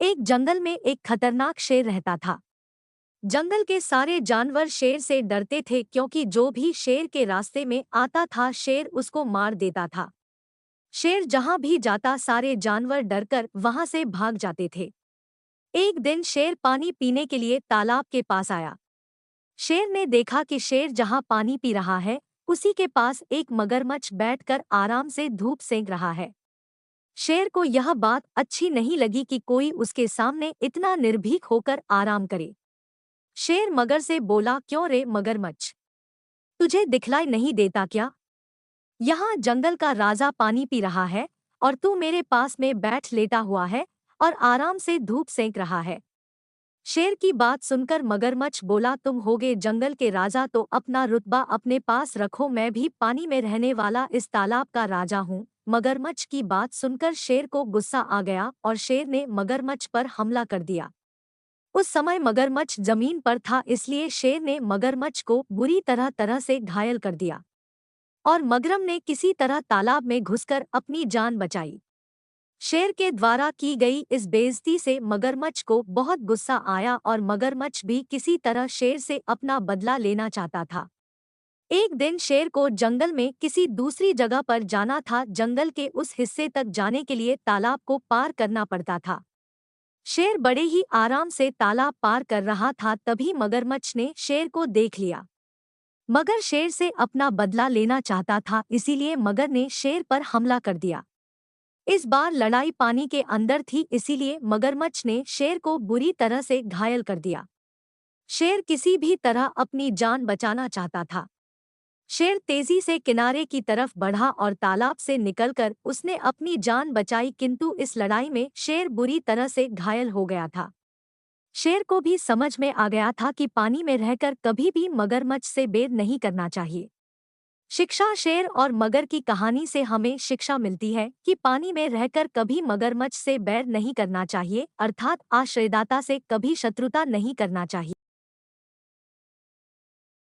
एक जंगल में एक खतरनाक शेर रहता था। जंगल के सारे जानवर शेर से डरते थे क्योंकि जो भी शेर के रास्ते में आता था शेर उसको मार देता था। शेर जहां भी जाता सारे जानवर डरकर वहां से भाग जाते थे। एक दिन शेर पानी पीने के लिए तालाब के पास आया। शेर ने देखा कि शेर जहां पानी पी रहा है उसी के पास एक मगरमच्छ बैठकर आराम से धूप सेंक रहा है। शेर को यह बात अच्छी नहीं लगी कि कोई उसके सामने इतना निर्भीक होकर आराम करे। शेर मगर से बोला, क्यों रे मगरमच्छ, तुझे दिखलाई नहीं देता क्या? यहाँ जंगल का राजा पानी पी रहा है और तू मेरे पास में बैठ लेटा हुआ है और आराम से धूप सेंक रहा है। शेर की बात सुनकर मगरमच्छ बोला, तुम होगे जंगल के राजा तो अपना रुतबा अपने पास रखो, मैं भी पानी में रहने वाला इस तालाब का राजा हूँ। मगरमच्छ की बात सुनकर शेर को गुस्सा आ गया और शेर ने मगरमच्छ पर हमला कर दिया। उस समय मगरमच्छ जमीन पर था इसलिए शेर ने मगरमच्छ को बुरी तरह तरह से घायल कर दिया और मगरम ने किसी तरह तालाब में घुसकर अपनी जान बचाई। शेर के द्वारा की गई इस बेइज्जती से मगरमच्छ को बहुत गुस्सा आया और मगरमच्छ भी किसी तरह शेर से अपना बदला लेना चाहता था। एक दिन शेर को जंगल में किसी दूसरी जगह पर जाना था। जंगल के उस हिस्से तक जाने के लिए तालाब को पार करना पड़ता था। शेर बड़े ही आराम से तालाब पार कर रहा था, तभी मगरमच्छ ने शेर को देख लिया। मगर शेर से अपना बदला लेना चाहता था इसीलिए मगर ने शेर पर हमला कर दिया। इस बार लड़ाई पानी के अंदर थी इसीलिए मगरमच्छ ने शेर को बुरी तरह से घायल कर दिया। शेर किसी भी तरह अपनी जान बचाना चाहता था। शेर तेजी से किनारे की तरफ बढ़ा और तालाब से निकलकर उसने अपनी जान बचाई, किंतु इस लड़ाई में शेर बुरी तरह से घायल हो गया था। शेर को भी समझ में आ गया था कि पानी में रहकर कभी भी मगरमच्छ से बैर नहीं करना चाहिए। शिक्षा। शेर और मगर की कहानी से हमें शिक्षा मिलती है कि पानी में रहकर कभी मगरमच्छ से बैर नहीं करना चाहिए, अर्थात आश्रयदाता से कभी शत्रुता नहीं करना चाहिए।